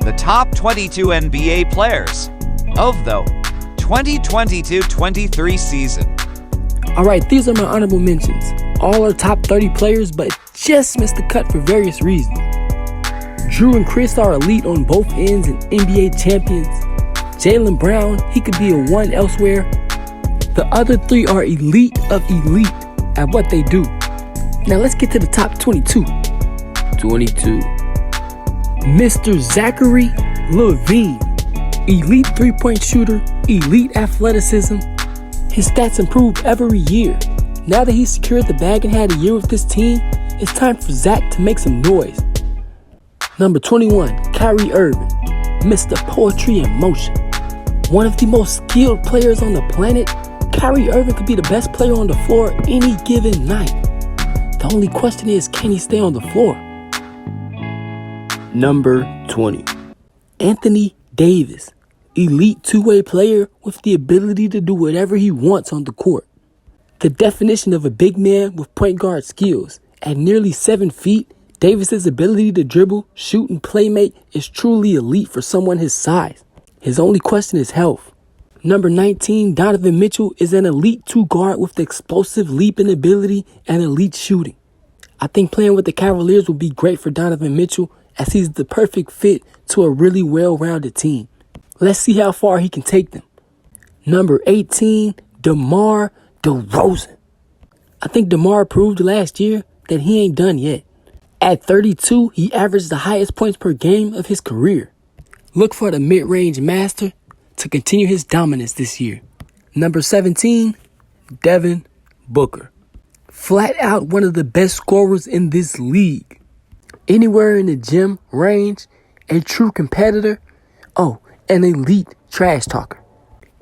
the top 22 NBA players of the 2022-23 season. Alright, these are my honorable mentions. All are top 30 players, but just missed the cut for various reasons. Drew and Chris are elite on both ends and NBA champions. Jaylen Brown, he could be a one elsewhere. The other three are elite of elite at what they do. Now let's get to the top 22. Mr. Zachary LaVine. Elite three-point shooter, elite athleticism. His stats improve every year. Now that he's secured the bag and had a year with this team, it's time for Zach to make some noise. Number 21, Kyrie Irving. Mr. Poetry in Motion. One of the most skilled players on the planet, Kyrie Irving could be the best player on the floor any given night. The only question is, can he stay on the floor? Number 20, Anthony Davis. Elite two-way player with the ability to do whatever he wants on the court. The definition of a big man with point guard skills. At nearly 7 feet, Davis's ability to dribble, shoot, and playmate is truly elite for someone his size. His only question is health. Number 19, Donovan Mitchell is an elite two-guard with explosive leaping ability and elite shooting. I think playing with the Cavaliers will be great for Donovan Mitchell as he's the perfect fit to a really well-rounded team. Let's see how far he can take them. Number 18, DeMar DeRozan. I think DeMar proved last year that he ain't done yet. At 32, he averaged the highest points per game of his career. Look for the mid-range master to continue his dominance this year. Number 17, Devin Booker. Flat out one of the best scorers in this league. Anywhere in the gym range, a true competitor. Oh, an elite trash talker.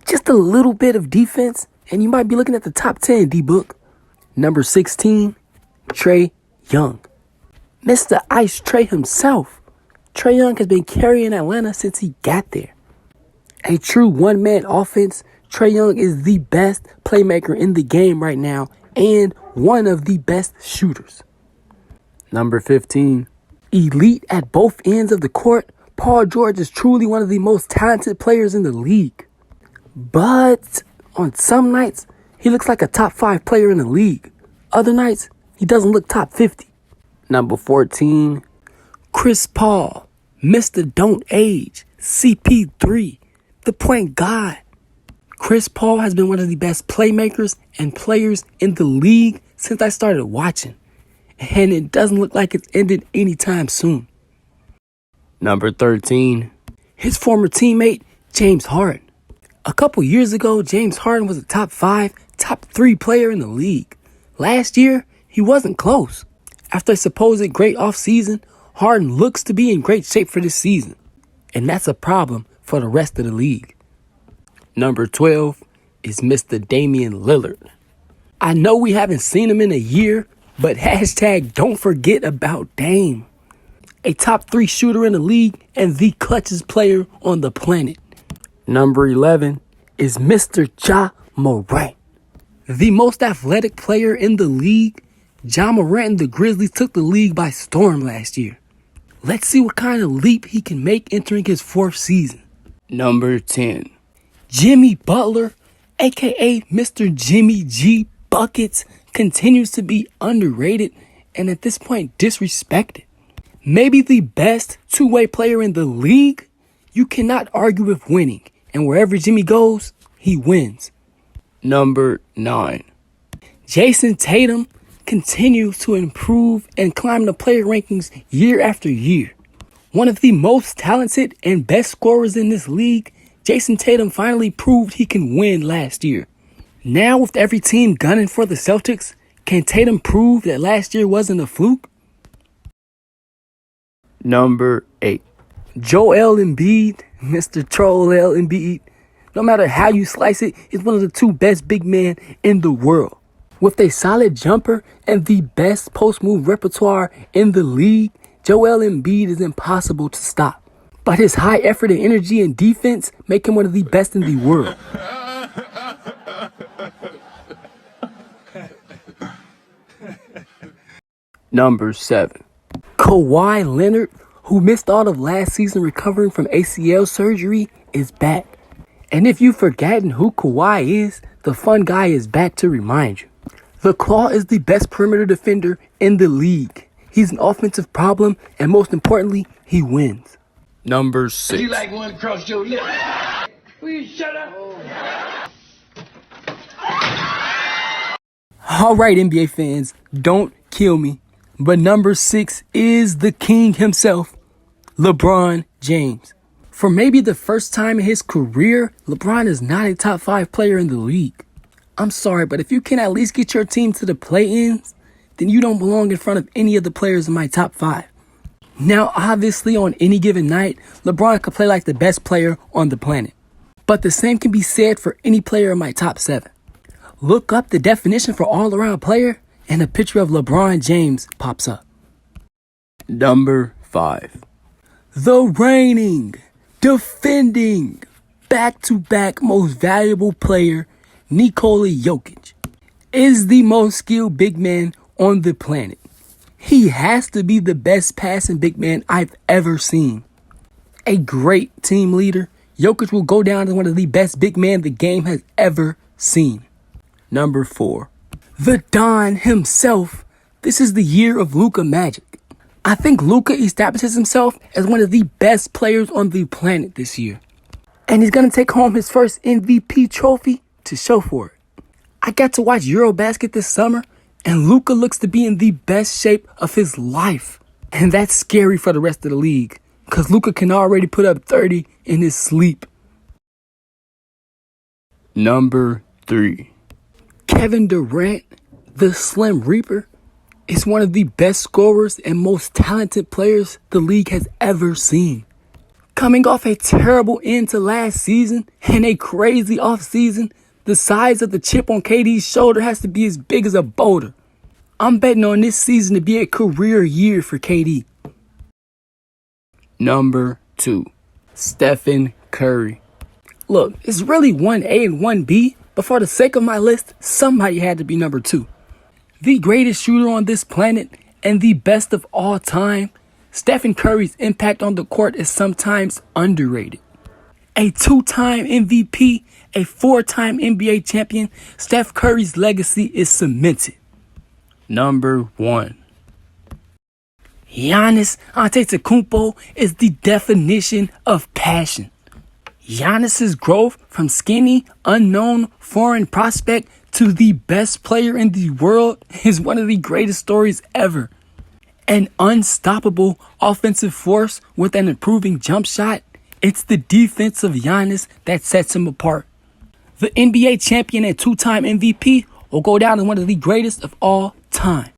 Just a little bit of defense, and you might be looking at the top 10, D-Book. Number 16, Trae Young. Mr. Ice Trae himself. Trae Young has been carrying Atlanta since he got there. A true one-man offense, Trae Young is the best playmaker in the game right now and one of the best shooters. Number 15, elite at both ends of the court, Paul George is truly one of the most talented players in the league. But on some nights, he looks like a top 5 player in the league. Other nights, he doesn't look top 50. Number 14, Chris Paul, Mr. Don't Age, CP3, the point guard. Chris Paul has been one of the best playmakers and players in the league since I started watching. And it doesn't look like it's ended anytime soon. Number 13, his former teammate, James Harden. A couple years ago, James Harden was a top 5, top 3 player in the league. Last year, he wasn't close. After a supposed great offseason, Harden looks to be in great shape for this season. And that's a problem for the rest of the league. Number 12 is Mr. Damian Lillard. I know we haven't seen him in a year, but hashtag don't forget about Dame. A top 3 shooter in the league and the clutchest player on the planet. Number 11 is Mr. Ja Morant. The most athletic player in the league, Ja Morant and the Grizzlies took the league by storm last year. Let's see what kind of leap he can make entering his 4th season. Number 10, Jimmy Butler, aka Mr. Jimmy G Buckets, continues to be underrated and at this point disrespected. Maybe the best two-way player in the league, you cannot argue with winning. And wherever Jimmy goes, he wins. Number 9, Jason Tatum continues to improve and climb the player rankings year after year. One of the most talented and best scorers in this league, Jason Tatum finally proved he can win last year. Now with every team gunning for the Celtics, can Tatum prove that last year wasn't a fluke? Number 8, Joel Embiid, Mr. Troll L Embiid. No matter how you slice it, he's one of the 2 best big men in the world. With a solid jumper and the best post-move repertoire in the league, Joel Embiid is impossible to stop. But his high effort and energy and defense make him one of the best in the world. Number 7, Kawhi Leonard, who missed all of last season recovering from ACL surgery, is back. And if you've forgotten who Kawhi is, the fun guy is back to remind you. The Claw is the best perimeter defender in the league. He's an offensive problem, and most importantly, he wins. Number 6. You like one across your lip. Will you shut up? All right, NBA fans, don't kill me. But number 6 is the king himself, LeBron James. For maybe the first time in his career, LeBron is not a top 5 player in the league. I'm sorry, but if you can at least get your team to the play-ins, then you don't belong in front of any of the players in my top 5. Now, obviously, on any given night, LeBron could play like the best player on the planet. But the same can be said for any player in my top 7. Look up the definition for all-around player, and a picture of LeBron James pops up. Number 5. The reigning, defending, back-to-back most valuable player, Nikola Jokic, is the most skilled big man on the planet. He has to be the best passing big man I've ever seen. A great team leader, Jokic will go down as one of the best big men the game has ever seen. Number 4. The Don himself. This is the year of Luka Magic. I think Luka establishes himself as one of the best players on the planet this year. And he's going to take home his first MVP trophy to show for it. I got to watch Eurobasket this summer, and Luka looks to be in the best shape of his life. And that's scary for the rest of the league, because Luka can already put up 30 in his sleep. Number 3. Kevin Durant, the Slim Reaper, is one of the best scorers and most talented players the league has ever seen. Coming off a terrible end to last season and a crazy offseason, the size of the chip on KD's shoulder has to be as big as a boulder. I'm betting on this season to be a career year for KD. Number 2. Stephen Curry. Look, it's really 1A and 1B, but for the sake of my list, somebody had to be number 2. The greatest shooter on this planet and the best of all time, Stephen Curry's impact on the court is sometimes underrated. A 2-time MVP, a 4-time NBA champion, Steph Curry's legacy is cemented. Number 1. Giannis Antetokounmpo is the definition of passion. Giannis's growth from skinny, unknown, foreign prospect to the best player in the world is one of the greatest stories ever. An unstoppable offensive force with an improving jump shot, it's the defense of Giannis that sets him apart. The NBA champion and 2-time MVP will go down as one of the greatest of all time.